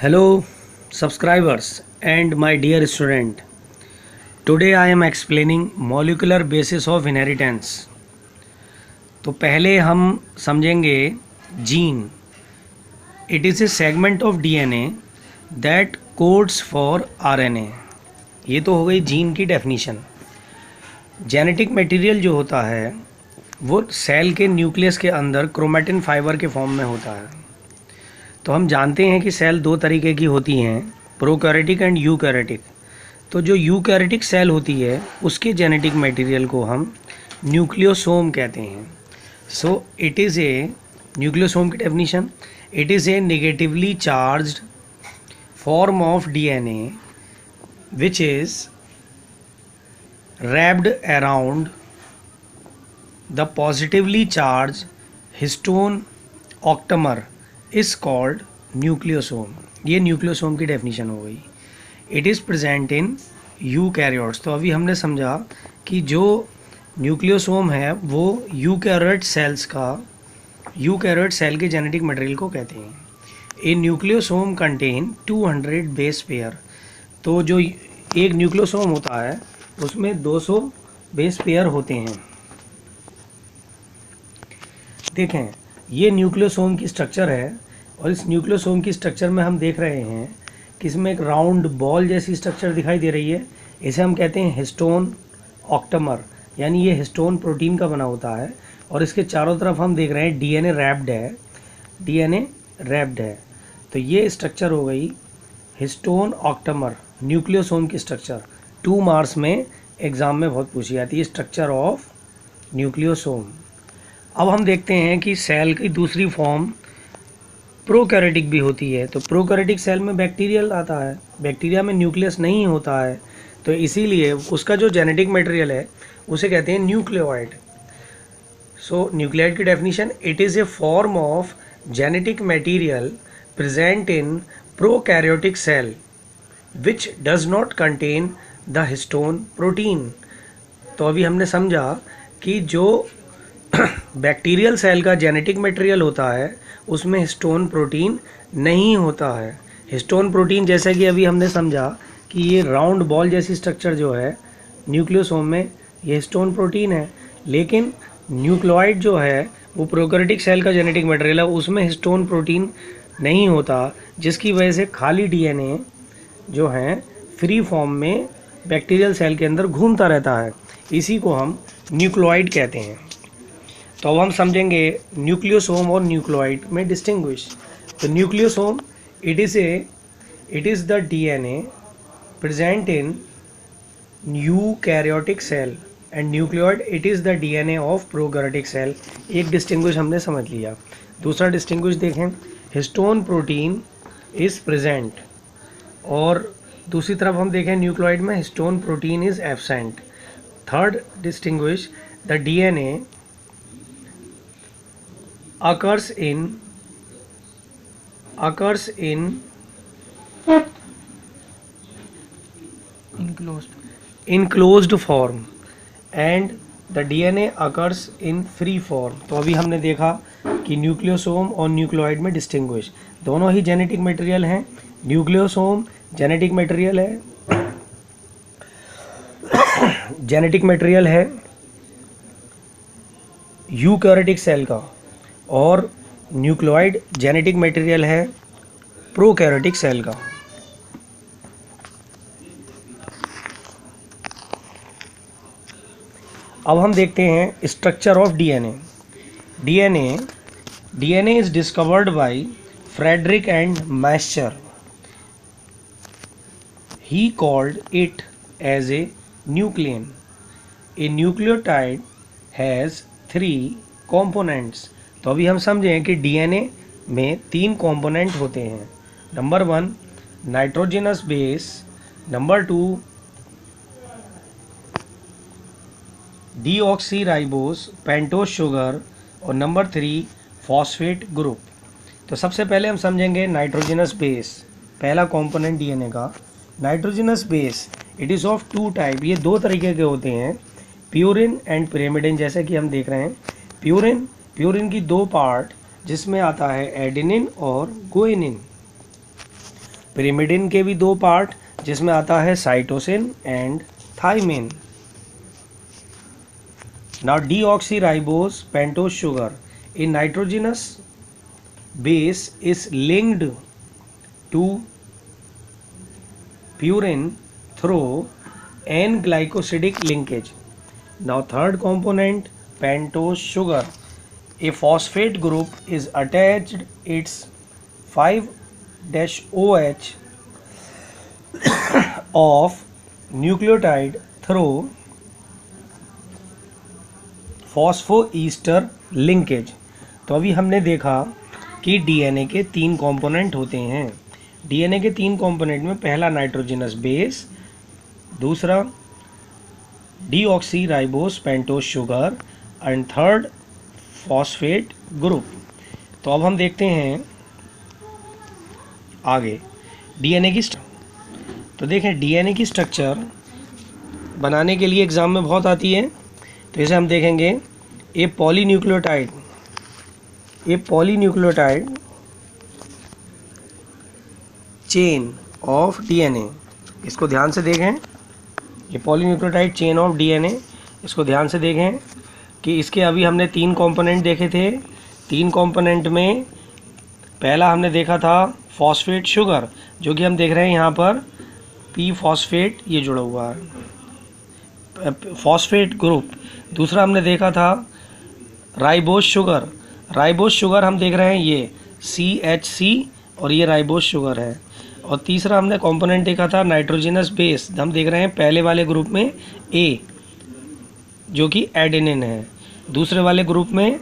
Hello, subscribers and my dear student. Today I am explaining molecular basis of inheritance. तो पहले हम समझेंगे gene. It is a segment of DNA that codes for RNA. ये तो हो गई gene की डेफिनीशन. जेनेटिक मटेरियल जो होता है वो सेल के न्यूक्लियस के अंदर क्रोमेटिन फाइबर के फॉर्म में होता है. तो हम जानते हैं कि सेल दो तरीके की होती हैं, प्रोकैरियोटिक एंड यूकैरियोटिक. तो जो यूकैरियोटिक सेल होती है उसके जेनेटिक मटेरियल को हम न्यूक्लियोसोम कहते हैं. So it is a nucleosome की definition, it is a negatively charged form of DNA which is wrapped around the positively charged histone octamer is called nucleosome. ये nucleosome की डेफिनीशन हो गई. It is present in eukaryotes. तो अभी हमने समझा कि जो न्यूक्लियोसोम है वो यूकैरियोट सेल के जेनेटिक मटेरियल को कहते हैं. ए न्यूक्लियोसोम कंटेन 200 बेस पेयर. तो जो एक न्यूक्लियोसोम होता है उसमें 200 बेस पेयर होते हैं. देखें, ये न्यूक्लियोसोम की स्ट्रक्चर है और इस न्यूक्लियोसोम की स्ट्रक्चर में हम देख रहे हैं कि इसमें एक राउंड बॉल जैसी स्ट्रक्चर दिखाई दे रही है. इसे हम कहते हैं हिस्टोन ऑक्टामर, यानी ये हिस्टोन प्रोटीन का बना होता है. और इसके चारों तरफ हम देख रहे हैं डीएनए रैप्ड है. तो ये स्ट्रक्चर हो गई हिस्टोन ऑक्टामर, न्यूक्लियोसोम की स्ट्रक्चर. 2 मार्क्स में एग्ज़ाम में बहुत पूछी जाती है स्ट्रक्चर ऑफ न्यूक्लियोसोम. अब हम देखते हैं कि सेल की दूसरी फॉर्म प्रोकैरियोटिक भी होती है. तो प्रोकैरियोटिक सेल में बैक्टीरियल आता है. बैक्टीरिया में न्यूक्लियस नहीं होता है, तो इसीलिए उसका जो जेनेटिक मटेरियल है उसे कहते हैं न्यूक्लियोइड. सो न्यूक्लियोइड की definition, it is a form of genetic material present in prokaryotic cell which does not contain the histone protein. तो अभी हमने समझा कि जो बैक्टीरियल सेल का जेनेटिक मटेरियल होता है उसमें हिस्टोन प्रोटीन नहीं होता है. हिस्टोन प्रोटीन जैसा कि अभी हमने समझा कि ये राउंड बॉल जैसी स्ट्रक्चर जो है न्यूक्लियोसोम में, ये हिस्टोन प्रोटीन है. लेकिन न्यूक्लियोइड जो है वो प्रोकैरियोटिक सेल का जेनेटिक मटेरियल है, उसमें हिस्टोन प्रोटीन नहीं होता, जिसकी वजह से खाली डीएनए जो है फ्री फॉर्म में बैक्टीरियल सेल के अंदर घूमता रहता है. इसी को हम न्यूक्लियोइड कहते हैं. तो अब हम समझेंगे न्यूक्लियोसोम और न्यूक्लियोइड में डिस्टिंग्विश. तो nucleosome it is the DNA present in eukaryotic cell and nucleoid it is the DNA of prokaryotic cell. एक डिस्टिंग्विश हमने समझ लिया. दूसरा डिस्टिंग्विश देखें, हिस्टोन प्रोटीन इज़ प्रेजेंट, और दूसरी तरफ हम देखें न्यूक्लियोइड में histone protein is absent. Third distinguish, the DNA occurs in enclosed form and the DNA occurs in free form. तो अभी हमने देखा कि न्यूक्लियोसोम और न्यूक्लियोइड में डिस्टिंग्विश, दोनों ही जेनेटिक मटेरियल हैं. न्यूक्लियोसोम जेनेटिक मटेरियल है यूकैरियोटिक सेल का, और न्यूक्लियोइड जेनेटिक मटेरियल है प्रोकैरियोटिक सेल का. अब हम देखते हैं structure of DNA. DNA is discovered by Friedrich and Miescher. He called it as a nuclein. A nucleotide has 3 components. तो अभी हम समझें कि डीएनए में 3 कंपोनेंट होते हैं. Number 1 nitrogenous base, number 2 deoxyribose pentose sugar, और नंबर 3 फॉस्फेट ग्रुप. तो सबसे पहले हम समझेंगे नाइट्रोजनस बेस, पहला कंपोनेंट डीएनए का. Nitrogenous base it is of 2 type. ये 2 तरीके के होते हैं, प्यूरिन एंड पिरिमिडिन. जैसे कि हम देख रहे हैं प्यूरिन की 2 पार्ट, जिसमें आता है एडेनिन और गुआनिन. पिरिमिडिन के भी 2 पार्ट, जिसमें आता है cytosine and thymine. Now deoxyribose pentose sugar, a nitrogenous base is linked to purine through N-glycosidic linkage. Now third component, pentose sugar. A phosphate group is attached its 5-OH of nucleotide through phosphoester linkage. तो अभी हमने देखा कि DNA के 3 component होते हैं। DNA के 3 component में पहला नाइट्रोजनस बेस, दूसरा deoxyribose pentose sugar and third phosphate group. तो अब हम देखते हैं आगे डीएनए की तो देखें डीएनए की स्ट्रक्चर बनाने के लिए एग्ज़ाम में बहुत आती है। तो इसे हम देखेंगे ए पॉलीन्यूक्लियोटाइड चेन ऑफ डीएनए। इसको ध्यान से देखें, ये पॉलीन्यूक्लियोटाइड चेन ऑफ डीएनए, इसको ध्यान से देखें कि इसके अभी हमने 3 कंपोनेंट देखे थे। 3 कंपोनेंट में पहला हमने देखा था फॉस्फेट शुगर, जो कि हम देख रहे हैं यहाँ पर पी फॉस्फेट ये जुड़ा हुआ है, फॉस्फेट ग्रुप। दूसरा हमने देखा था राइबोस शुगर हम देख रहे हैं ये CHC और ये राइबोस शुगर है। और तीसरा हमने कंपोनेंट देखा था नाइट्रोजनस बेस, हम देख रहे हैं पहले वाले ग्रुप में A जो कि एडेनिन है, दूसरे वाले ग्रुप में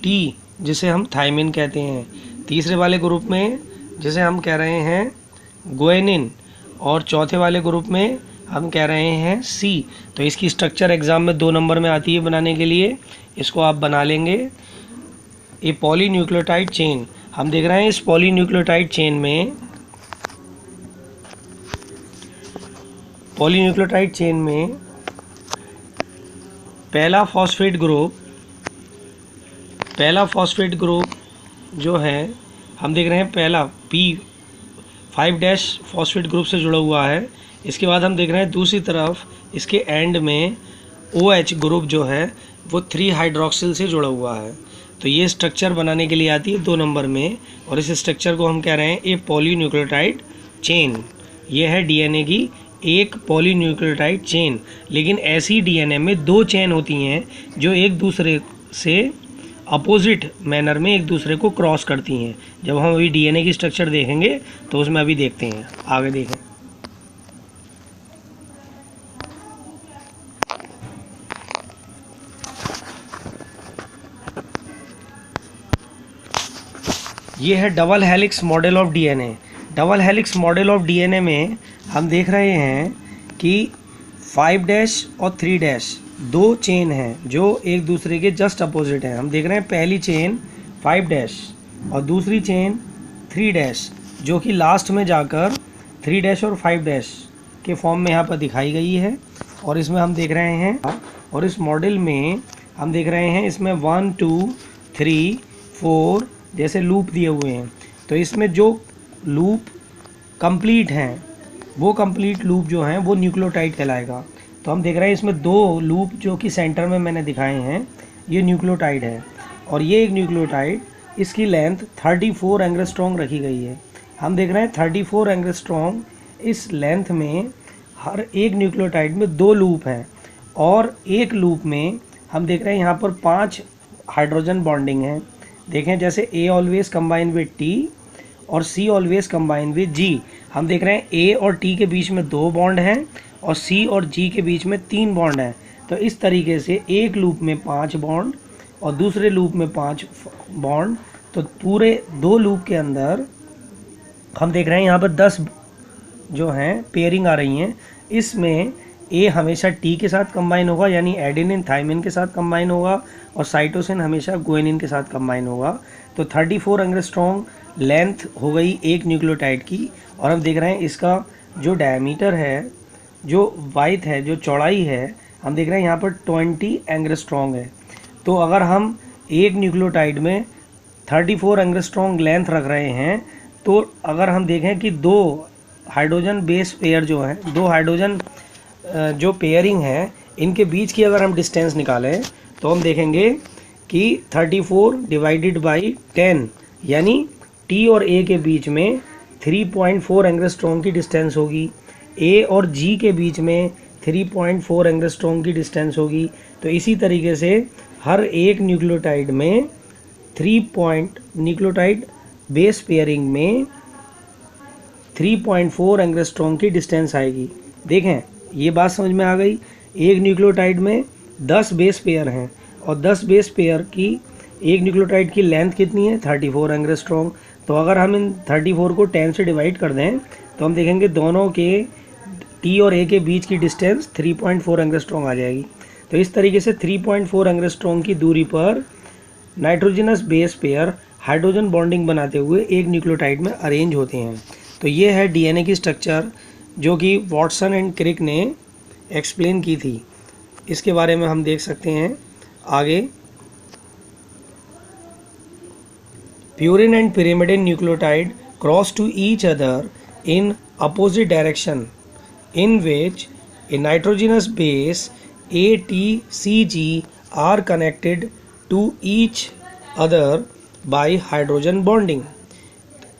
T जिसे हम थाइमिन कहते हैं, तीसरे वाले ग्रुप में जिसे हम कह रहे हैं ग्वानिन, और चौथे वाले ग्रुप में हम कह रहे हैं C। तो इसकी स्ट्रक्चर एग्ज़ाम में 2 नंबर में आती है बनाने के लिए, इसको आप बना लेंगे। ये पॉलीन्यूक्लियोटाइड चेन हम देख रहे हैं, इस पॉलीन्यूक्लियोटाइड चेन में पहला फॉस्फेट ग्रुप जो है हम देख रहे हैं पहला P5- फॉस्फेट ग्रुप से जुड़ा हुआ है। इसके बाद हम देख रहे हैं दूसरी तरफ इसके एंड में OH ग्रुप जो है वो 3 हाइड्रोक्सिल से जुड़ा हुआ है। तो ये स्ट्रक्चर बनाने के लिए आती है 2 नंबर में, और इस स्ट्रक्चर को हम कह रहे हैं ए पॉलीन्यूक्लियोटाइड चेन। ये है डीएनए की एक पॉलीन्यूक्लियोटाइड चेन। लेकिन ऐसी डीएनए में 2 चेन होती हैं जो एक दूसरे से अपोजिट मैनर में एक दूसरे को क्रॉस करती हैं। जब हम अभी डीएनए की स्ट्रक्चर देखेंगे तो उसमें अभी देखते हैं, आगे देखें। ये है double helix model of DNA. Double helix model of DNA में हम देख रहे हैं कि 5- और 3- 2 चेन हैं जो एक दूसरे के जस्ट अपोजिट हैं। हम देख रहे हैं पहली चेन 5- और दूसरी चेन 3- जो कि लास्ट में जाकर 3- और 5- के फॉर्म में यहाँ पर दिखाई गई है। और इसमें हम देख रहे हैं, और इस मॉडल में हम देख रहे हैं इसमें 1 2 3 4 जैसे लूप दिए हुए हैं। तो इसमें जो लूप कंप्लीट हैं वो कंप्लीट लूप जो हैं वो न्यूक्लियोटाइड कहलाएगा। तो हम देख रहे हैं इसमें 2 लूप जो कि सेंटर में मैंने दिखाए हैं ये न्यूक्लियोटाइड है, और ये एक न्यूक्लियोटाइड, इसकी लेंथ 34 एंगस्ट्रॉम रखी गई है। हम देख रहे हैं 34 एंगस्ट्रॉम इस लेंथ में हर एक न्यूक्लियोटाइड में 2 लूप हैं, और एक लूप में हम देख रहे हैं यहाँ पर 5 हाइड्रोजन बॉन्डिंग हैं। देखें जैसे A always combine with T और C always combine with G। हम देख रहे हैं A और T के बीच में 2 बॉन्ड हैं और C और G के बीच में 3 बॉन्ड हैं। तो इस तरीके से एक लूप में 5 बॉन्ड और दूसरे लूप में 5 बॉन्ड, तो पूरे 2 लूप के अंदर हम देख रहे हैं यहाँ पर 10 जो हैं पेयरिंग आ रही हैं। इसमें A हमेशा T के साथ कंबाइन होगा, यानी एडेनिन थाइमिन के साथ कंबाइन होगा, और साइटोसिन हमेशा ग्वानिन के साथ कंबाइन होगा। तो 34 एंगस्ट्रॉम लेंथ हो गई एक न्यूक्लियोटाइड की। और हम देख रहे हैं इसका जो डायमीटर है, जो वाइड है, जो चौड़ाई है, हम देख रहे हैं यहाँ पर 20 एंगस्ट्रॉम है। तो अगर हम एक न्यूक्लियोटाइड में 34 एंगस्ट्रॉम लेंथ रख रहे हैं तो अगर हम देखें कि दो हाइड्रोजन बेस पेयर जो हैं, दो हाइड्रोजन जो पेयरिंग है, इनके बीच की अगर हम डिस्टेंस निकालें तो हम देखेंगे कि 34 डिवाइडेड बाई 10, यानी टी और ए के बीच में 3.4 एंगस्ट्रॉम की डिस्टेंस होगी, ए और जी के बीच में 3.4 एंगस्ट्रॉम की डिस्टेंस होगी। तो इसी तरीके से हर एक न्यूक्लियोटाइड में न्यूक्लियोटाइड बेस पेयरिंग में 3.4 एंगस्ट्रॉम की डिस्टेंस आएगी। देखें, ये बात समझ में आ गई। एक न्यूक्लियोटाइड में 10 बेस पेयर हैं और 10 बेस पेयर की एक न्यूक्लियोटाइड की लेंथ कितनी है? 34 एंगस्ट्रॉम। तो अगर हम इन 34 को 10 से डिवाइड कर दें तो हम देखेंगे दोनों के टी और ए के बीच की डिस्टेंस 3.4 एंगस्ट्रॉम आ जाएगी। तो इस तरीके से 3.4 एंगस्ट्रॉम की दूरी पर nitrogenous base pair hydrogen bonding बनाते हुए एक न्यूक्लियोटाइड में अरेंज होते हैं। तो ये है डीएनए की स्ट्रक्चर जो कि वॉटसन एंड क्रिक ने एक्सप्लेन की थी। इसके बारे में हम देख सकते हैं आगे। Purine and pyrimidine nucleotide cross to each other in opposite direction in which a nitrogenous base A, T, C, G are connected to each other by hydrogen bonding.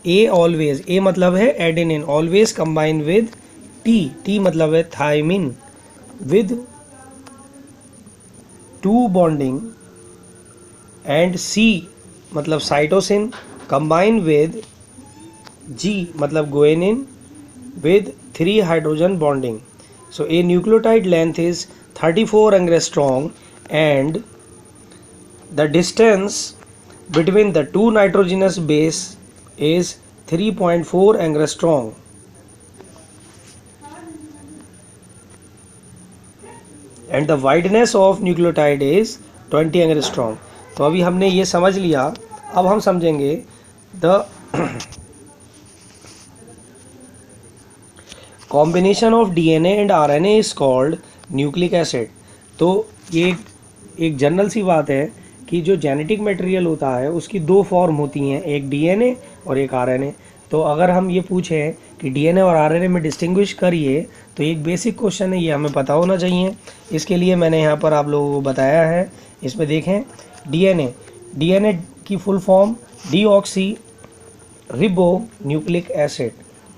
A always, A मतलब है adenine, always combine with T, T मतलब है thymine with 2 bonding, and C मतलब cytosine combine with G मतलब guanine with 3 hydrogen bonding. So a nucleotide length is 34 angstrom and the distance between the two nitrogenous base is 3.4 angstrom. And the wideness of nucleotide is 20 angstrom. तो अभी हमने ये समझ लिया। अब हम समझेंगे the combination of DNA and RNA is called nucleic acid. तो ये एक जनरल सी बात है कि जो जेनेटिक मटेरियल होता है उसकी दो फॉर्म होती हैं, एक डीएनए और एक आरएनए। तो अगर हम ये पूछें कि डीएनए और आरएनए में डिस्टिंग्विश करिए तो एक बेसिक क्वेश्चन है, ये हमें पता होना चाहिए। इसके लिए मैंने यहाँ पर आप लोगों को बताया है। इसमें देखें, डीएनए की full form deoxy ribo nucleic acid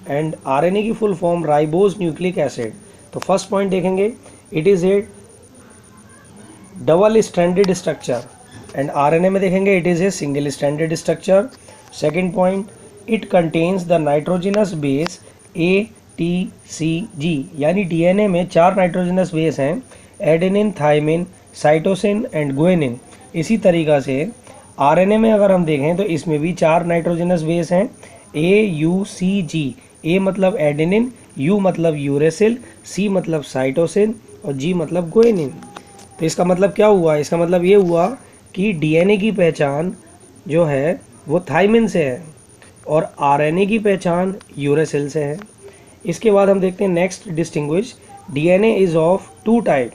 and RNA की full form ribose nucleic acid. तो फर्स्ट पॉइंट देखेंगे, it is a double stranded structure and RNA में देखेंगे it is a single stranded structure. Second point, it contains the nitrogenous base A T C G, यानी DNA में 4 nitrogenous base हैं, adenine, thymine, cytosine and guanine. इसी तरीक़ा से RNA में अगर हम देखें तो इसमें भी 4 नाइट्रोजिनस बेस हैं, ए यू सी जी। ए मतलब एडेनिन, यू मतलब यूरेसिल, सी मतलब साइटोसिन और जी मतलब गुएनिन। तो इसका मतलब क्या हुआ? इसका मतलब ये हुआ कि डीएनए की पहचान जो है वो थाइमिन से है और आरएनए की पहचान यूरेसिल से है। इसके बाद हम देखते हैं next distinguish, DNA is of 2 type.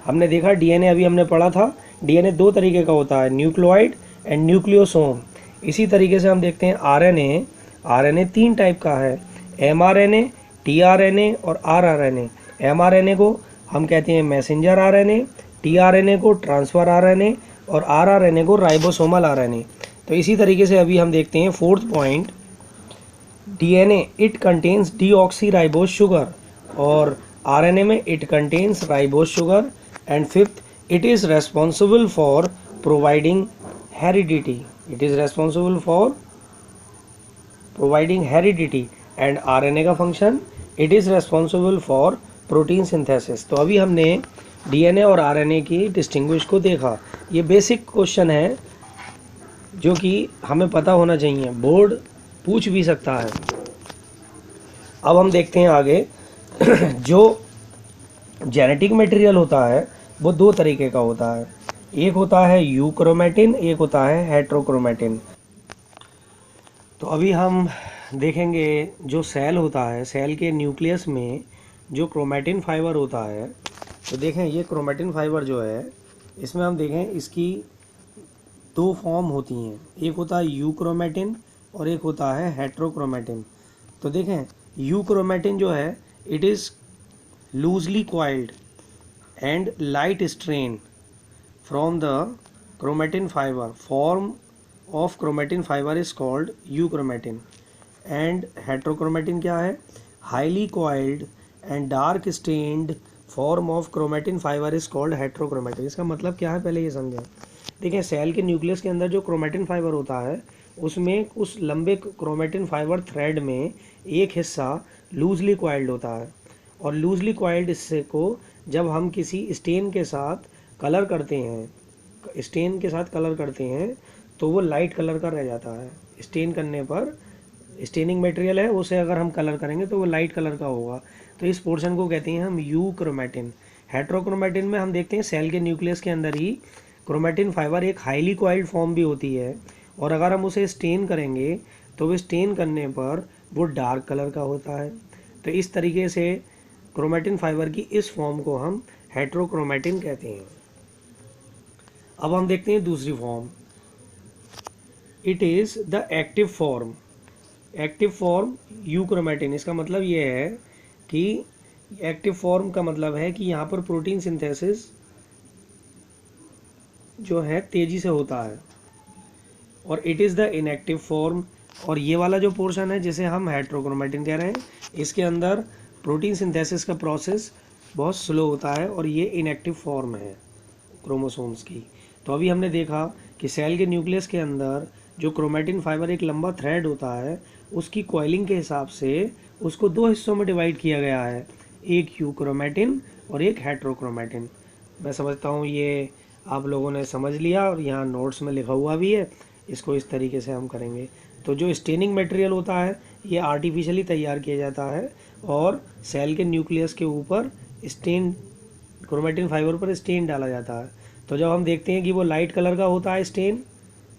हमने देखा डीएनए, अभी हमने पढ़ा था डीएनए 2 तरीके का होता है, न्यूक्लियोइड एंड न्यूक्लियोसोम। इसी तरीके से हम देखते हैं आरएनए 3 टाइप का है, एमआरएनए, टीआरएनए और आरआरएनए। एमआरएनए को हम कहते हैं मैसेंजर आरएनए, टीआरएनए को ट्रांसफर आरएनए और आरआरएनए को राइबोसोमल आरएनए। तो इसी तरीके से अभी हम देखते हैं fourth point, DNA it contains deoxy ribose sugar और आरएनए में it contains ribose sugar. And fifth, it is responsible for providing heredity. It is responsible for providing heredity and RNA का function, it is responsible for protein synthesis. तो अभी हमने DNA और RNA की distinguish को देखा। ये बेसिक क्वेश्चन है जो कि हमें पता होना चाहिए, बोर्ड पूछ भी सकता है। अब हम देखते हैं आगे जो जेनेटिक मटेरियल होता है वो 2 तरीके का होता है, एक होता है यूक्रोमेटिन, एक होता है हेट्रोक्रोमेटिन। तो अभी हम देखेंगे जो सेल होता है, सेल के न्यूक्लियस में जो क्रोमेटिन फाइबर होता है। तो देखें, ये क्रोमेटिन फाइबर जो है इसमें हम देखें इसकी 2 फॉर्म होती हैं, एक होता है यूक्रोमेटिन और एक होता है हेट्रोक्रोमेटिन। तो देखें यूक्रोमेटिन जो है it is loosely coiled and light strain from the chromatin fiber. Form of chromatin fiber is called euchromatin. And heterochromatin क्या है? Highly coiled and dark stained form of chromatin fiber is called heterochromatin. इसका मतलब क्या है पहले ये समझें। देखिए सेल के न्यूक्लियस के अंदर जो क्रोमेटिन फाइबर होता है उसमें उस लंबे क्रोमेटिन फाइबर थ्रेड में एक हिस्सा लूजली कॉइल्ड होता है, और लूजली कॉइल्ड हिस्से को जब हम किसी स्टेन के साथ कलर करते हैं, स्टेन के साथ कलर करते हैं तो वो लाइट कलर का रह जाता है। स्टेन करने पर स्टेनिंग मटेरियल है उसे अगर हम कलर करेंगे तो वो लाइट कलर का होगा। तो इस पोर्शन को कहते हैं हम यूक्रोमेटिन। हेट्रोक्रोमेटिन में हम देखते हैं सेल के न्यूक्लियस के अंदर ही क्रोमेटिन फाइबर एक हाईली कॉइल्ड फॉर्म भी होती है, और अगर हम उसे स्टेन करेंगे तो वो स्टेन करने पर वो डार्क कलर का होता है। तो इस तरीके से क्रोमेटिन फाइबर की इस फॉर्म को हम हेट्रोक्रोमेटिन कहते हैं। अब हम देखते हैं दूसरी form, it is the active form. Active form euchromatin, इसका मतलब ये है कि एक्टिव फॉर्म का मतलब है कि यहाँ पर प्रोटीन सिंथेसिस जो है तेज़ी से होता है, और it is the inactive form. और ये वाला जो पोर्शन है जिसे हम हेट्रोक्रोमेटिन कह रहे हैं, इसके अंदर प्रोटीन सिंथेसिस का प्रोसेस बहुत स्लो होता है और ये इनएक्टिव फॉर्म है क्रोमोसोम्स की। तो अभी हमने देखा कि सेल के न्यूक्लियस के अंदर जो क्रोमेटिन फाइबर एक लंबा थ्रेड होता है उसकी कॉइलिंग के हिसाब से उसको दो हिस्सों में डिवाइड किया गया है, एक यूक्रोमेटिन और एक हेट्रोक्रोमेटिन। मैं समझता हूँ ये आप लोगों ने समझ लिया और यहाँ नोट्स में लिखा हुआ भी है, इसको इस तरीके से हम करेंगे। तो जो स्टेनिंग मटेरियल होता है ये आर्टिफिशियली तैयार किया जाता है और सेल के न्यूक्लियस के ऊपर स्टेन क्रोमेटिन फाइबर पर स्टेन डाला जाता है। तो जब हम देखते हैं कि वो लाइट कलर का होता है स्टेन,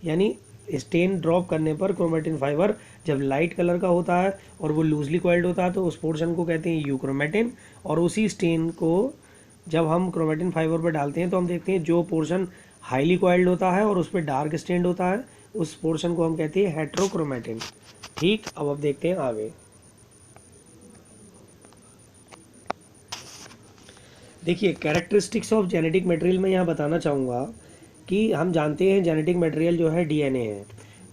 यानी स्टेन ड्रॉप करने पर क्रोमेटिन फाइबर जब लाइट कलर का होता है और वो लूजली कॉइल्ड होता है तो उस पोर्शन को कहते हैं यूक्रोमेटिन। और उसी स्टेन को जब हम क्रोमेटिन फाइबर पर डालते हैं तो हम देखते हैं जो पोर्शन हाईली कॉइल्ड होता है और उस पर डार्क स्टेन्ड होता है उस पोर्शन को हम कहते हैं हेट्रोक्रोमेटिन। ठीक, अब देखते हैं आगे। देखिए कैरेक्टरिस्टिक्स ऑफ जेनेटिक मटेरियल में यहाँ बताना चाहूँगा कि हम जानते हैं जेनेटिक मटेरियल जो है डीएनए है।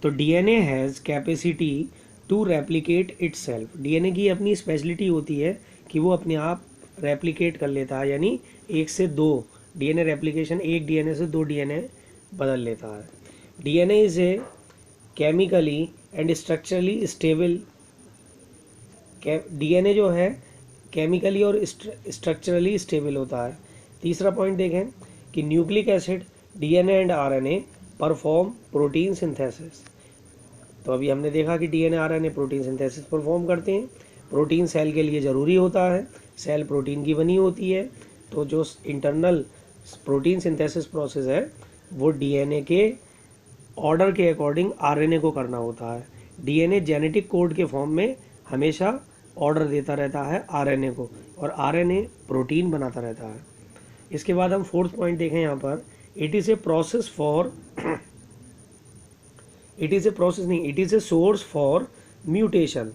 तो DNA has capacity to replicate itself. DNA की अपनी स्पेशलिटी होती है कि वो अपने आप रेप्लिकेट कर लेता है, यानी एक से दो डीएनए रेप्लिकेशन, एक डीएनए से दो डीएनए बदल लेता है। DNA is a chemically and structurally stable. DNA जो है केमिकली और स्ट्रक्चरली स्टेबल होता है। तीसरा पॉइंट देखें कि nucleic acid, DNA and RNA perform protein synthesis. तो अभी हमने देखा कि DNA RNA protein synthesis perform करते हैं। प्रोटीन सेल के लिए ज़रूरी होता है, सेल प्रोटीन की बनी होती है, तो जो इंटरनल प्रोटीन सिंथेसिस प्रोसेस है वो डीएनए के ऑर्डर के अकॉर्डिंग आरएनए को करना होता है। डीएनए जेनेटिक कोड के फॉर्म में हमेशा ऑर्डर देता रहता है आरएनए को, और आरएनए प्रोटीन बनाता रहता है। इसके बाद हम फोर्थ पॉइंट देखें यहाँ पर, it is a process for it is a source for mutation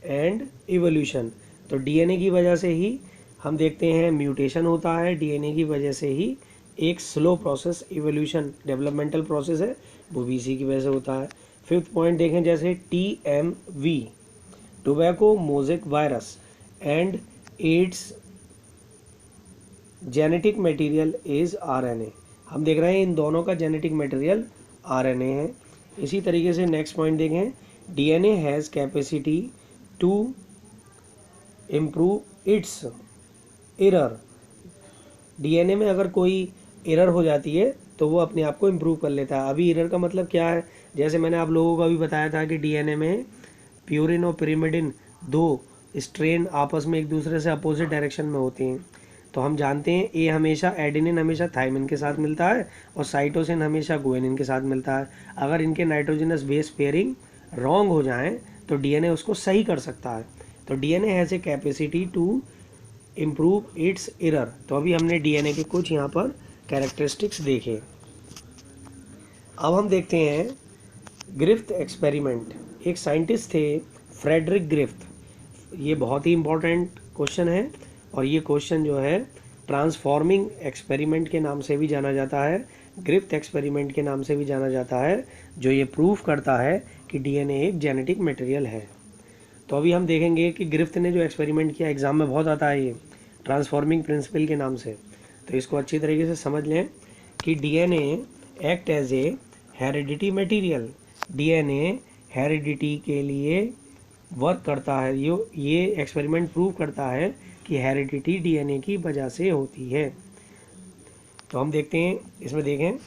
and evolution. तो डीएनए की वजह से ही हम देखते हैं म्यूटेशन होता है, डीएनए की वजह से ही एक slow process evolution developmental process है वो भी इसी की वजह से होता है। फिफ्थ पॉइंट देखें जैसे TMV, tobacco mosaic virus and it's genetic material is RNA. हम देख रहे हैं इन दोनों का जेनेटिक मटेरियल आरएनए है। इसी तरीके से नेक्स्ट पॉइंट देखें, DNA has capacity to improve its error. DNA में अगर कोई एरर हो जाती है तो वो अपने आप को इम्प्रूव कर लेता है। अभी एरर का मतलब क्या है, जैसे मैंने आप लोगों को अभी बताया था कि डीएनए में प्यूरिन और पिरिमिडिन दो स्ट्रेन आपस में एक दूसरे से अपोजिट डायरेक्शन में होते हैं। तो हम जानते हैं ए हमेशा एडेनिन हमेशा थाइमिन के साथ मिलता है और साइटोसिन हमेशा गुआनिन के साथ मिलता है। अगर इनके नाइट्रोजनस बेस पेयरिंग रॉन्ग हो जाए तो डीएनए उसको सही कर सकता है। तो DNA has a capacity to improve its error. तो अभी हमने डीएनए के कुछ यहाँ पर कैरेक्टरिस्टिक्स देखे। अब हम देखते हैं ग्रिफ्थ एक्सपेरिमेंट। एक साइंटिस्ट थे फ्रेडरिक ग्रिफ्थ, ये बहुत ही इम्पोर्टेंट क्वेश्चन है और ये क्वेश्चन जो है ट्रांसफॉर्मिंग एक्सपेरिमेंट के नाम से भी जाना जाता है, ग्रिफ्थ एक्सपेरिमेंट के नाम से भी जाना जाता है, जो ये प्रूफ करता है कि डीएनए एक जेनेटिक मटेरियल है। तो अभी हम देखेंगे कि ग्रिफ्थ ने जो एक्सपेरिमेंट किया, एग्ज़ाम में बहुत आता है ये, ट्रांसफॉर्मिंग प्रिंसिपल के नाम से, तो इसको अच्छी तरीके से समझ लें कि DNA act as a heredity material, DNA heredity के लिए वर्क करता है। ये एक्सपेरिमेंट प्रूव करता है कि हेरिडिटी डीएनए की वजह से होती है। तो हम देखते हैं, इसमें देखें,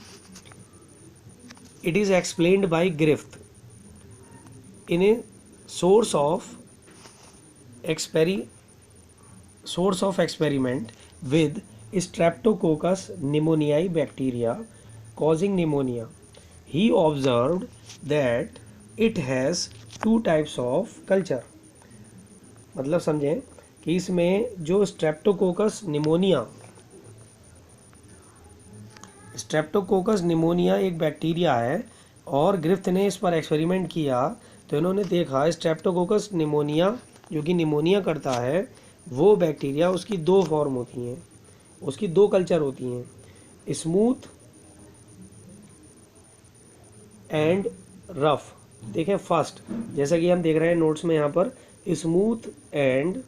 it is explained bye Griffith in a source of experiment with Streptococcus निमोनियाई bacteria causing pneumonia. He observed that it has 2 types of culture. मतलब समझें कि इसमें जो स्ट्रेप्टोकोकस निमोनिया एक बैक्टीरिया है और ग्रिफ्थ ने इस पर एक्सपेरिमेंट किया तो इन्होंने देखा स्ट्रेप्टोकोकस निमोनिया जो कि निमोनिया करता है, वो बैक्टीरिया, उसकी 2 फॉर्म होती हैं, उसकी 2 कल्चर होती हैं, स्मूथ एंड रफ। देखें फर्स्ट, जैसा कि हम देख रहे हैं नोट्स में यहाँ पर, स्मूथ एंड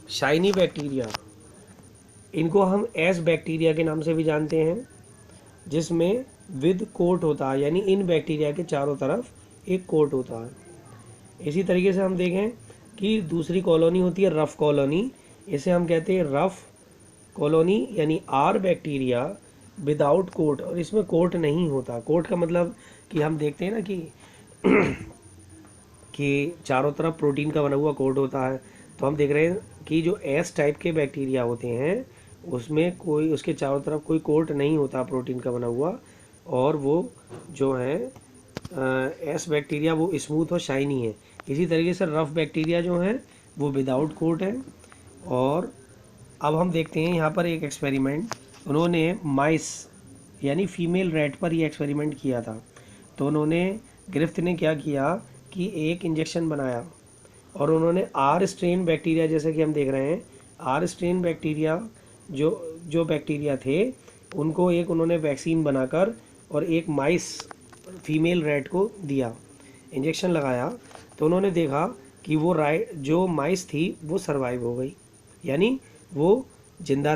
शाइनी बैक्टीरिया, इनको हम एस बैक्टीरिया के नाम से भी जानते हैं, जिसमें विद कोट होता है, यानी इन बैक्टीरिया के चारों तरफ एक कोट होता है। इसी तरीके से हम देखें कि दूसरी कॉलोनी होती है रफ़ कॉलोनी, इसे हम कहते हैं रफ़ कॉलोनी, यानी आर बैक्टीरिया विदाउट कोट, और इसमें कोट नहीं होता। कोट का मतलब कि हम देखते हैं ना कि चारों तरफ प्रोटीन का बना हुआ कोट होता है, तो हम देख रहे हैं कि जो एस टाइप के बैक्टीरिया होते हैं उसमें कोई, उसके चारों तरफ कोई कोट नहीं होता प्रोटीन का बना हुआ, और वो जो है एस बैक्टीरिया वो स्मूथ और शाइनी है। इसी तरीके से रफ़ बैक्टीरिया जो है वो विदाउट कोट है। और अब हम देखते हैं यहाँ पर एक एक्सपेरिमेंट, उन्होंने माइस यानी फीमेल रैट पर ये एक्सपेरिमेंट किया था। तो उन्होंने, ग्रिफ्थ ने क्या किया कि एक इंजेक्शन बनाया और उन्होंने आर स्ट्रेन बैक्टीरिया, जैसे कि हम देख रहे हैं आर स्ट्रेन बैक्टीरिया जो बैक्टीरिया थे उनको एक उन्होंने वैक्सीन बनाकर और एक माइस फीमेल रैट को दिया, इंजेक्शन लगाया, तो उन्होंने देखा कि वो जो माइस थी वो सरवाइव हो गई, यानी वो जिंदा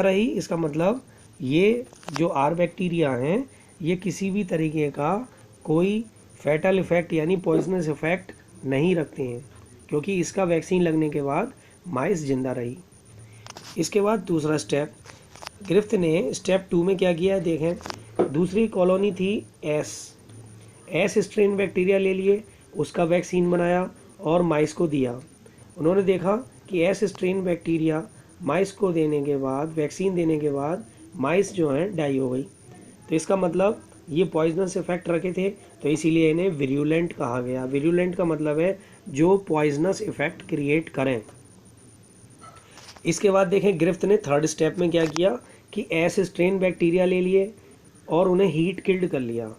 रही। इसका मतलब ये जो आर बैक्टीरिया हैं ये किसी भी तरीके का कोई फैटल इफ़ेक्ट यानी पॉइजनस इफ़ेक्ट नहीं रखते हैं, क्योंकि इसका वैक्सीन लगने के बाद माइस जिंदा रही। इसके बाद दूसरा स्टेप, ग्रिफ्थ ने स्टेप 2 में क्या किया है, देखें, दूसरी कॉलोनी थी एस स्ट्रेन बैक्टीरिया ले लिए, उसका वैक्सीन बनाया और माइस को दिया। उन्होंने देखा कि एस स्ट्रेन बैक्टीरिया माइस को देने के बाद, वैक्सीन देने के बाद माइस जो हैं डाई हो गई। तो इसका मतलब ये पॉइजनस इफेक्ट रखे थे, तो इसीलिए इन्हें विरुलेंट कहा गया। विरुलेंट का मतलब है जो पॉइजनस इफेक्ट क्रिएट करें। इसके बाद देखें ग्रिफ्थ ने थर्ड स्टेप में क्या किया कि एस स्ट्रेन बैक्टीरिया ले लिए और उन्हें हीट किल्ड कर लिया।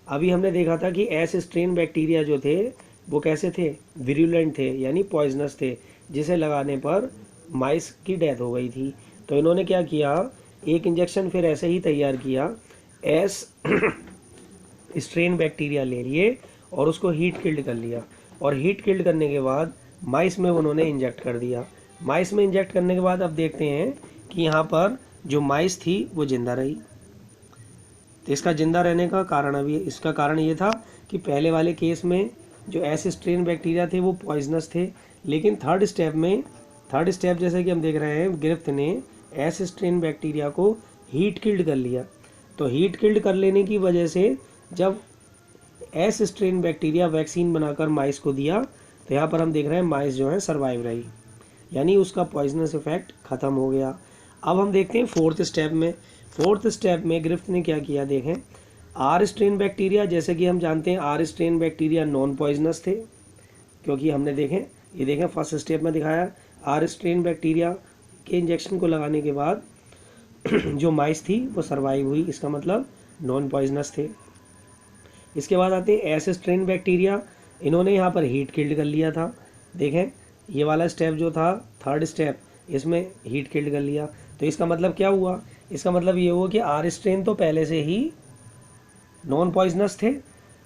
अभी हमने देखा था कि एस स्ट्रेन बैक्टीरिया जो थे वो कैसे थे, विरुलेंट थे, यानी पॉइजनस थे, जिसे लगाने पर माइस की डेथ हो गई थी। तो इन्होंने क्या किया, एक इंजेक्शन फिर ऐसे ही तैयार किया, एस स्ट्रेन बैक्टीरिया ले लिए और उसको हीट किल्ड कर लिया, और हीट किल्ड करने के बाद माइस में उन्होंने इंजेक्ट कर दिया। माइस में इंजेक्ट करने के बाद अब देखते हैं कि यहाँ पर जो माइस थी वो जिंदा रही। तो इसका जिंदा रहने का कारण, अभी इसका कारण ये था कि पहले वाले केस में जो एस स्ट्रेन बैक्टीरिया थे वो पॉइजनस थे, लेकिन थर्ड स्टेप जैसे कि हम देख रहे हैं ग्रिफ्थ ने एस स्ट्रेन बैक्टीरिया को हीट किल्ड कर लिया। तो हीट किल्ड कर लेने की वजह से जब एस स्ट्रेन बैक्टीरिया वैक्सीन बनाकर माइस को दिया तो यहाँ पर हम देख रहे हैं माइस जो है सर्वाइव रही, यानी उसका पॉइजनस इफेक्ट ख़त्म हो गया। अब हम देखते हैं फोर्थ स्टेप में ग्रिफ्थ ने क्या किया, देखें, आर स्ट्रेन बैक्टीरिया, जैसे कि हम जानते हैं R strain bacteria non poisonous थे, क्योंकि हमने ये देखें फर्स्ट स्टेप में दिखाया आर स्ट्रेन बैक्टीरिया के इंजेक्शन को लगाने के बाद जो माइस थी वो सर्वाइव हुई, इसका मतलब नॉन पॉइजनस थे। इसके बाद आते हैं एस स्ट्रेन बैक्टीरिया, इन्होंने यहाँ पर हीट किल्ड कर लिया था। देखें ये वाला स्टेप जो था थर्ड स्टेप, इसमें हीट किल्ड कर लिया, तो इसका मतलब क्या हुआ, इसका मतलब ये हुआ कि आर स्ट्रेन तो पहले से ही नॉन पॉइजनस थे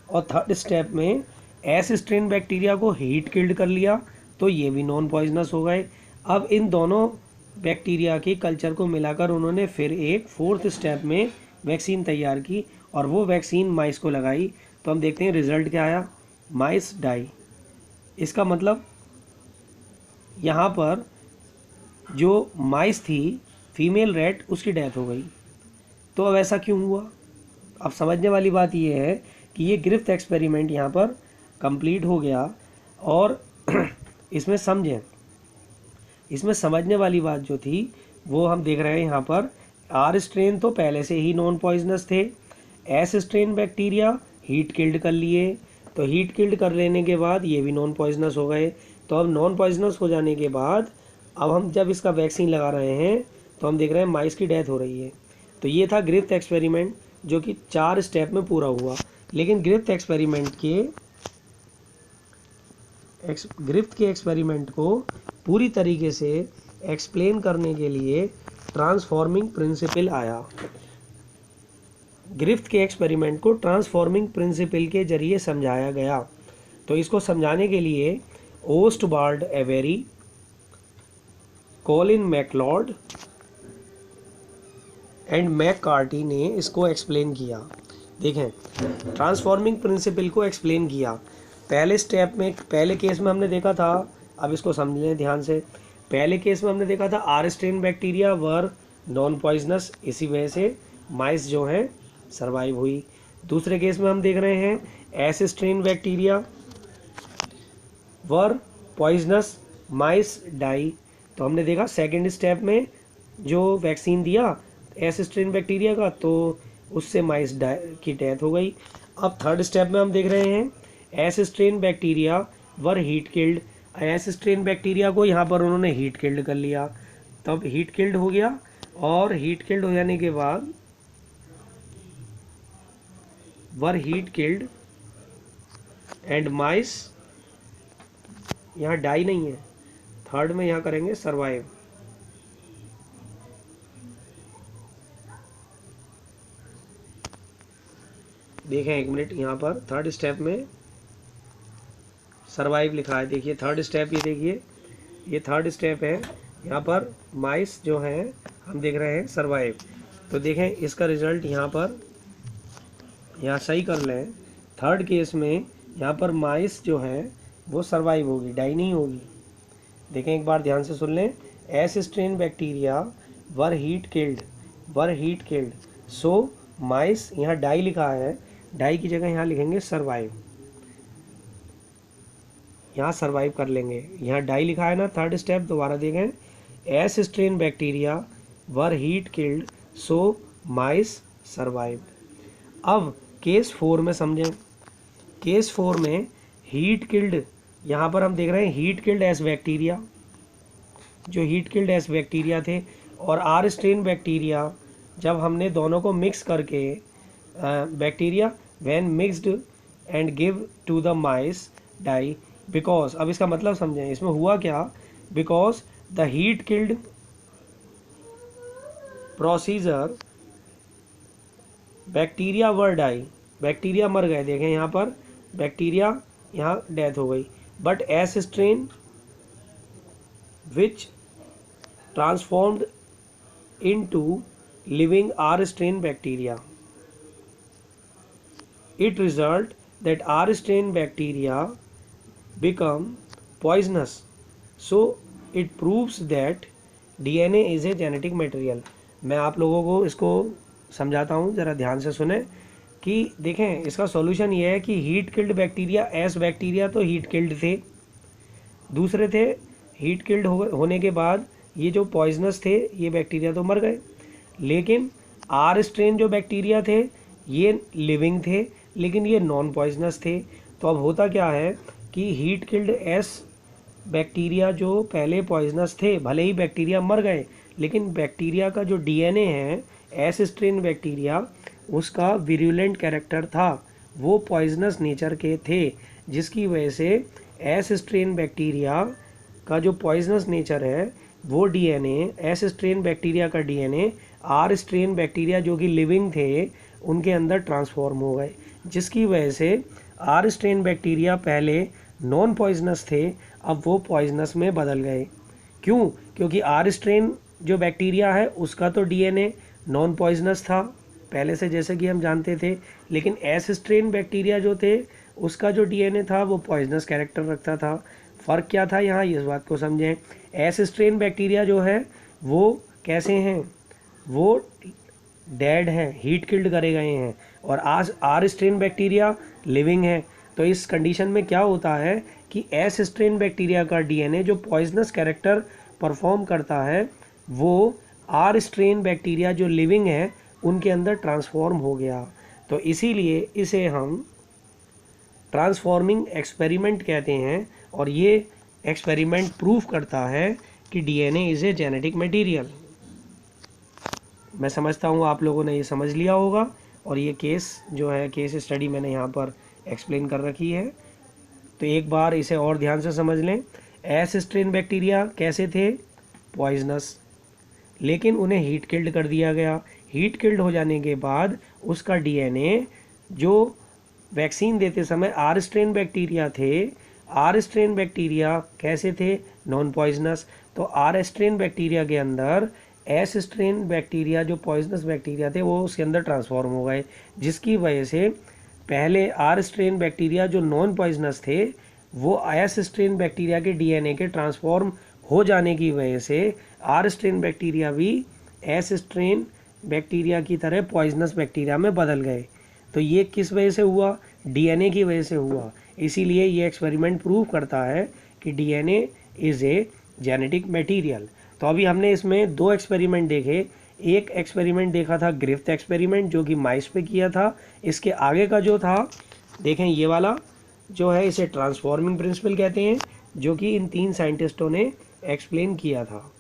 और थर्ड स्टेप में एस स्ट्रेन बैक्टीरिया को हीट किल्ड कर लिया तो ये भी नॉन पॉइजनस हो गए। अब इन दोनों बैक्टीरिया के कल्चर को मिलाकर उन्होंने फिर एक फोर्थ स्टेप में वैक्सीन तैयार की और वो वैक्सीन माइस को लगाई, तो हम देखते हैं रिजल्ट क्या आया, माइस डाई। इसका मतलब यहाँ पर जो माइस थी फीमेल रैट, उसकी डेथ हो गई। तो अब ऐसा क्यों हुआ, अब समझने वाली बात ये है कि ये ग्रिफ्थ एक्सपेरिमेंट यहाँ पर कंप्लीट हो गया और इसमें समझें, इसमें समझने वाली बात जो थी वो हम देख रहे हैं यहाँ पर आर स्ट्रेन तो पहले से ही नॉन पॉइजनस थे, S strain bacteria heat killed कर लिए, तो हीट किल्ड कर लेने के बाद ये भी नॉन पॉइजनस हो गए। तो अब नॉन पॉइजनस हो जाने के बाद अब हम जब इसका वैक्सीन लगा रहे हैं तो हम देख रहे हैं माइस की डेथ हो रही है। तो ये था ग्रिफ्थ एक्सपेरिमेंट जो कि 4 स्टेप में पूरा हुआ। लेकिन ग्रिफ्थ के एक्सपेरिमेंट को पूरी तरीके से एक्सप्लेन करने के लिए ट्रांसफॉर्मिंग प्रिंसिपल आया। ग्रिफ्थ के एक्सपेरिमेंट को ट्रांसफॉर्मिंग प्रिंसिपल के जरिए समझाया गया। तो इसको समझाने के लिए Oswald Avery, Colin MacLeod and McCarty ने इसको एक्सप्लेन किया। देखें ट्रांसफॉर्मिंग प्रिंसिपल को एक्सप्लेन किया। पहले स्टेप में, पहले केस में हमने देखा था, अब इसको समझ लें ध्यान से। पहले केस में हमने देखा था R strain bacteria were non poisonous, इसी वजह से माइस जो हैं सर्वाइव हुई। दूसरे केस में हम देख रहे हैं S strain bacteria were poisonous, mice die. तो हमने देखा सेकेंड स्टेप में जो वैक्सीन दिया एस स्ट्रेन बैक्टीरिया का तो उससे माइस की डेथ हो गई। अब थर्ड स्टेप में हम देख रहे हैं S strain bacteria were heat killed, S strain bacteria को यहाँ पर उन्होंने हीट किल्ड कर लिया, तब हीट किल्ड हो गया और हीट किल्ड हो जाने के बाद वर हीट किल्ड एंड माइस, यहाँ डाई नहीं है, थर्ड में यहाँ करेंगे सर्वाइव। देखें एक मिनट, यहाँ पर थर्ड स्टेप में सर्वाइव लिखा है। देखिए थर्ड स्टेप, ये देखिए ये थर्ड स्टेप है, यहाँ पर माइस जो हैं हम देख रहे हैं सर्वाइव। तो देखें इसका रिजल्ट यहाँ पर, यहाँ सही कर लें, थर्ड केस में यहाँ पर माइस जो है वो सर्वाइव होगी, डाई नहीं होगी। देखें एक बार ध्यान से सुन लें, S strain bacteria were heat killed, so mice, यहाँ डाई लिखा है, डाई की जगह यहाँ लिखेंगे सर्वाइव, यहाँ सर्वाइव कर लेंगे। यहाँ डाई लिखा है ना, थर्ड स्टेप दोबारा देखें, S strain bacteria were heat killed so mice survive. अब केस 4 में समझें, केस 4 में हीट किल्ड, यहाँ पर हम देख रहे हैं हीट किल्ड एस बैक्टीरिया, जो हीट किल्ड एस बैक्टीरिया थे, और आर स्ट्रेन बैक्टीरिया जब हमने दोनों को मिक्स करके bacteria when mixed and give to the mice die, because, अब इसका मतलब समझें इसमें हुआ क्या, because the heat killed procedure bacteria were die, bacteria मर गए। देखें यहाँ पर बैक्टीरिया, यहाँ डेथ हो गई, but S strain which transformed into living R strain bacteria, it result that R strain bacteria become poisonous, so it proves that DNA is a genetic material। मैं आप लोगों को इसको समझाता हूँ, ज़रा ध्यान से सुने कि देखें इसका सॉल्यूशन ये है कि heat killed bacteria, S bacteria तो हीट किल्ड थे, दूसरे थे हीट किल्ड होने के बाद ये जो पॉइजनस थे ये बैक्टीरिया तो मर गए, लेकिन आर स्ट्रेन जो बैक्टीरिया थे ये लिविंग थे लेकिन ये नॉन पॉइजनस थे। तो अब होता क्या है कि हीट किल्ड एस बैक्टीरिया जो पहले पॉइजनस थे, भले ही बैक्टीरिया मर गए लेकिन बैक्टीरिया का जो डीएनए है एस स्ट्रेन बैक्टीरिया, उसका विरुलेंट कैरेक्टर था, वो पॉइजनस नेचर के थे, जिसकी वजह से एस स्ट्रेन बैक्टीरिया का जो पॉइजनस नेचर है वो डीएनए, एस स्ट्रेन बैक्टीरिया का डीएनए आर स्ट्रेन बैक्टीरिया जो कि लिविंग थे उनके अंदर ट्रांसफॉर्म हो गए, जिसकी वजह से आर स्ट्रेन बैक्टीरिया पहले नॉन पॉइजनस थे, अब वो पॉइजनस में बदल गए। क्यों? क्योंकि आर स्ट्रेन जो बैक्टीरिया है उसका तो डीएनए नॉन पॉइजनस था पहले से, जैसे कि हम जानते थे, लेकिन एस स्ट्रेन बैक्टीरिया जो थे उसका जो डीएनए था वो पॉइजनस कैरेक्टर रखता था। फ़र्क क्या था यहाँ, इस बात को समझें। एस स्ट्रेन बैक्टीरिया जो है वो कैसे हैं, वो डेड हैं, हीट किल्ड करे गए हैं, और आज आर स्ट्रेन बैक्टीरिया लिविंग है। तो इस कंडीशन में क्या होता है कि एस स्ट्रेन बैक्टीरिया का डीएनए जो पॉइजनस कैरेक्टर परफॉर्म करता है वो आर स्ट्रेन बैक्टीरिया जो लिविंग है उनके अंदर ट्रांसफॉर्म हो गया। तो इसीलिए इसे हम ट्रांसफॉर्मिंग एक्सपेरिमेंट कहते हैं, और ये एक्सपेरिमेंट प्रूफ करता है कि DNA is a genetic material. मैं समझता हूँ आप लोगों ने ये समझ लिया होगा, और ये केस जो है, केस स्टडी मैंने यहाँ पर एक्सप्लेन कर रखी है। तो एक बार इसे और ध्यान से समझ लें। एस स्ट्रेन बैक्टीरिया कैसे थे, पॉइजनस, लेकिन उन्हें हीट किल्ड कर दिया गया। हीट किल्ड हो जाने के बाद उसका डीएनए जो वैक्सीन देते समय आर स्ट्रेन बैक्टीरिया थे, आर स्ट्रेन बैक्टीरिया कैसे थे, नॉन पॉइजनस। तो आर स्ट्रेन बैक्टीरिया के अंदर एस स्ट्रेन बैक्टीरिया जो पॉइजनस बैक्टीरिया थे वो उसके अंदर ट्रांसफॉर्म हो गए, जिसकी वजह से पहले आर स्ट्रेन बैक्टीरिया जो नॉन पॉइजनस थे वो एस स्ट्रेन बैक्टीरिया के डीएनए के ट्रांसफॉर्म हो जाने की वजह से आर स्ट्रेन बैक्टीरिया भी एस स्ट्रेन बैक्टीरिया की तरह पॉइजनस बैक्टीरिया में बदल गए। तो ये किस वजह से हुआ, डीएनए की वजह से हुआ। इसीलिए ये एक्सपेरिमेंट प्रूव करता है कि DNA is a genetic material. तो अभी हमने इसमें दो एक्सपेरिमेंट देखे। एक एक्सपेरिमेंट देखा था ग्रिफ्थ एक्सपेरिमेंट जो कि माइस पे किया था। इसके आगे का जो था देखें, ये वाला जो है इसे ट्रांसफॉर्मिंग प्रिंसिपल कहते हैं, जो कि इन 3 साइंटिस्टों ने एक्सप्लेन किया था।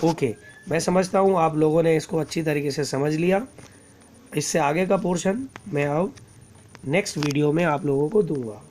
ओके, मैं समझता हूँ आप लोगों ने इसको अच्छी तरीके से समझ लिया। इससे आगे का पोर्शन मैं अब नेक्स्ट वीडियो में आप लोगों को दूंगा।